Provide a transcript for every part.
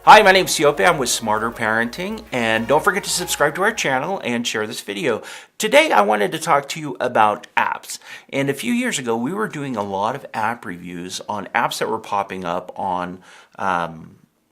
Hi, my name is Siope. I'm with Smarter Parenting, and don't forget to subscribe to our channel and share this video. Today, I wanted to talk to you about apps. And a few years ago, we were doing a lot of app reviews on apps that were popping up on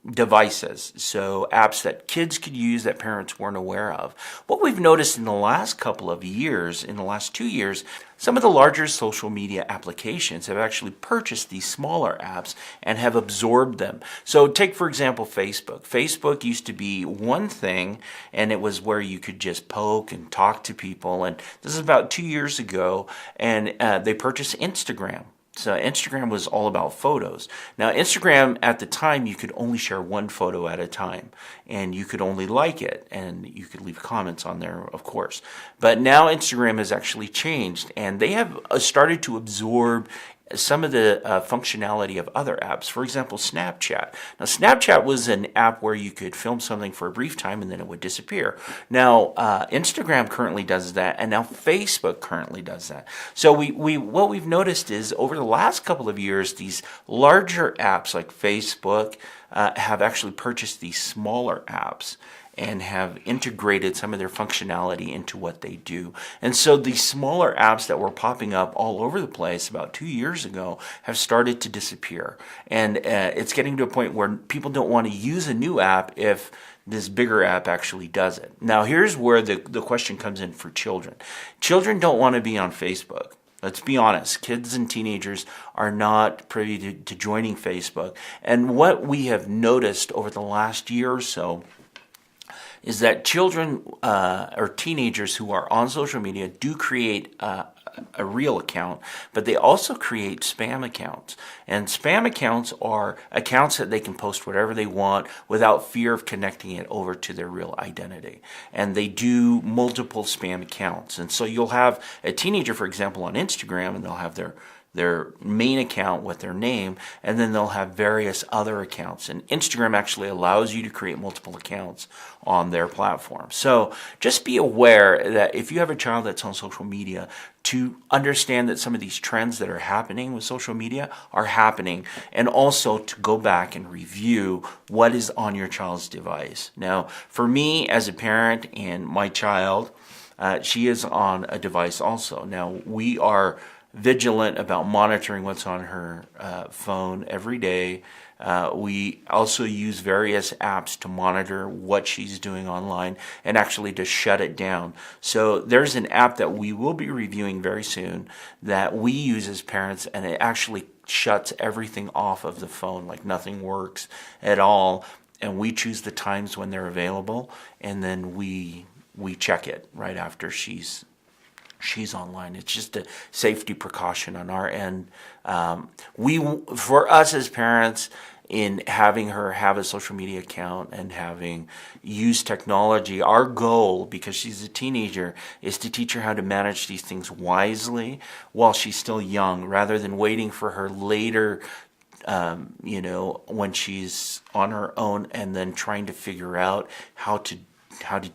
devices, so apps that kids could use that parents weren't aware of. What we've noticed in the last couple of years, in the last 2 years, some of the larger social media applications have actually purchased these smaller apps and have absorbed them. So take, for example, Facebook. Facebook used to be one thing, and it was where you could just poke and talk to people, and this is about 2 years ago, and they purchased Instagram. So Instagram was all about photos. Now Instagram at the time, you could only share one photo at a time, and you could only like it, and you could leave comments on there, of course. But now Instagram has actually changed, and they have started to absorb some of the functionality of other apps. For example, Snapchat. Now, Snapchat was an app where you could film something for a brief time and then it would disappear. Now, Instagram currently does that, and now Facebook currently does that. So what we've noticed is over the last couple of years, these larger apps like Facebook have actually purchased these smaller apps and have integrated some of their functionality into what they do. And so these smaller apps that were popping up all over the place about 2 years ago have started to disappear. And it's getting to a point where people don't want to use a new app if this bigger app actually does it. Now here's where the question comes in for children. Children don't want to be on Facebook. Let's be honest, kids and teenagers are not privy to joining Facebook. And what we have noticed over the last year or so is that children or teenagers who are on social media do create a real account, but they also create spam accounts. And spam accounts are accounts that they can post whatever they want without fear of connecting it over to their real identity. And they do multiple spam accounts. And so you'll have a teenager, for example, on Instagram, and they'll have their main account with their name, and then they'll have various other accounts. And Instagram actually allows you to create multiple accounts on their platform. So just be aware that if you have a child that's on social media, to understand that some of these trends that are happening with social media are happening, and also to go back and review what is on your child's device. Now, for me as a parent and my child, she is on a device also. Now, we are vigilant about monitoring what's on her phone every day. We also use various apps to monitor what she's doing online and actually to shut it down. So there's an app that we will be reviewing very soon that we use as parents, and it actually shuts everything off of the phone, like nothing works at all. And we choose the times when they're available, and then we check it right after she's online. It's just a safety precaution on our end. For us as parents, in having her have a social media account and having used technology, our goal, because she's a teenager, is to teach her how to manage these things wisely while she's still young, rather than waiting for her later, when she's on her own, and then trying to figure out how to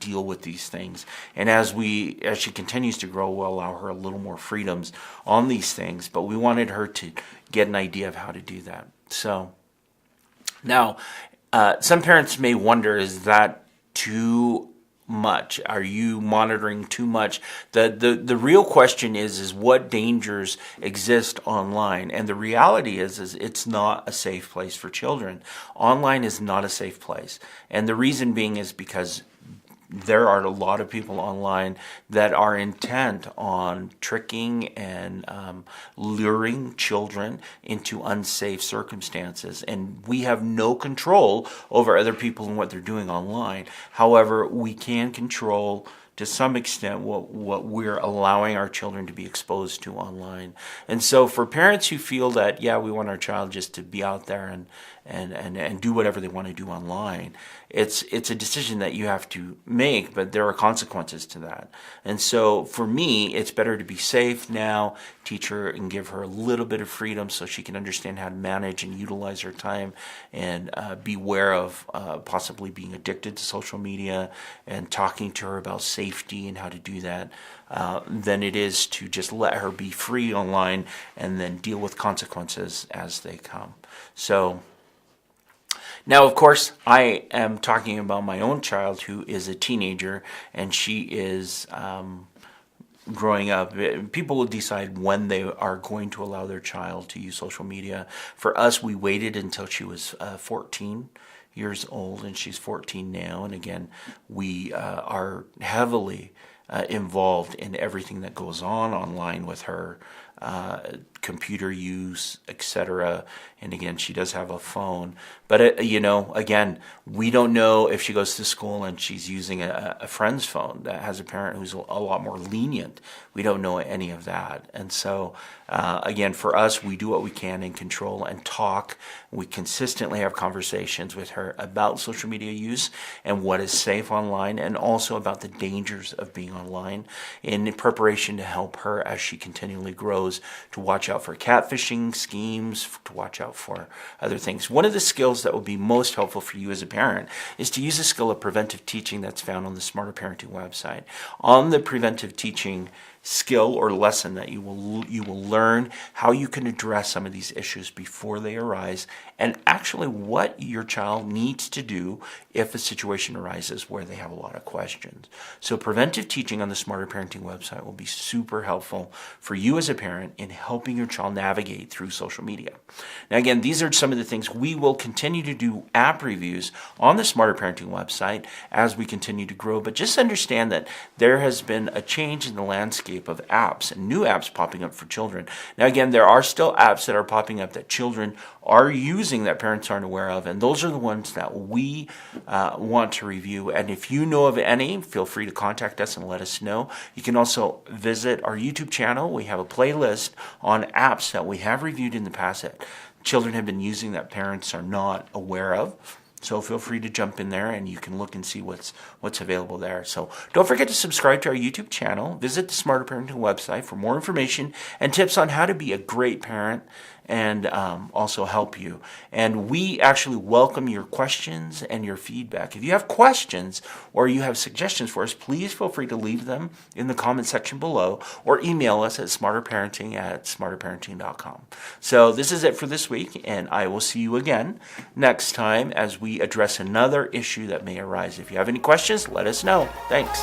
deal with these things. And as she continues to grow, we'll allow her a little more freedoms on these things, but we wanted her to get an idea of how to do that. So now, some parents may wonder, is that too much? Are you monitoring too much? The real question is what dangers exist online? And the reality is it's not a safe place for children. Online is not a safe place. And the reason being is because there are a lot of people online that are intent on tricking and luring children into unsafe circumstances. And we have no control over other people and what they're doing online. However, we can control to some extent what we're allowing our children to be exposed to online. And so for parents who feel that, yeah, we want our child just to be out there and do whatever they want to do online, it's a decision that you have to make, but there are consequences to that. And so for me, it's better to be safe now, teach her and give her a little bit of freedom so she can understand how to manage and utilize her time, and beware of possibly being addicted to social media, and talking to her about safety and how to do that, than it is to just let her be free online and then deal with consequences as they come. So Now, of course, I am talking about my own child who is a teenager, and she is growing up. People will decide when they are going to allow their child to use social media. For us, we waited until she was 14 years old, and she's 14 now. And again, we are heavily involved in everything that goes on online with her, computer use, etc. And again, she does have a phone. But, again, we don't know if she goes to school and she's using a friend's phone that has a parent who's a lot more lenient. We don't know any of that. And so, again, for us, we do what we can in control and talk. We consistently have conversations with her about social media use and what is safe online, and also about the dangers of being online, in preparation to help her as she continually grows, to watch out for catfishing schemes, to watch out for other things. One of the skills that will be most helpful for you as a parent is to use the skill of preventive teaching that's found on the Smarter Parenting website. On the preventive teaching skill or lesson, that you will learn how you can address some of these issues before they arise, and actually what your child needs to do if a situation arises where they have a lot of questions. So preventive teaching on the Smarter Parenting website will be super helpful for you as a parent in helping your child navigate through social media. Now, again, these are some of the things we will continue to do app reviews on the Smarter Parenting website as we continue to grow. But just understand that there has been a change in the landscape of apps and new apps popping up for children. Now, again, there are still apps that are popping up that children are using that parents aren't aware of, and those are the ones that we want to review. And if you know of any, feel free to contact us and let us know. You can also visit our YouTube channel. We have a playlist on apps that we have reviewed in the past that children have been using that parents are not aware of. So feel free to jump in there and you can look and see what's available there. So don't forget to subscribe to our YouTube channel. Visit the Smarter Parenting website for more information and tips on how to be a great parent and also help you. And we actually welcome your questions and your feedback. If you have questions or you have suggestions for us, please feel free to leave them in the comment section below or email us at smarterparenting@smarterparenting.com. So this is it for this week, and I will see you again next time as we address another issue that may arise. If you have any questions, let us know. Thanks.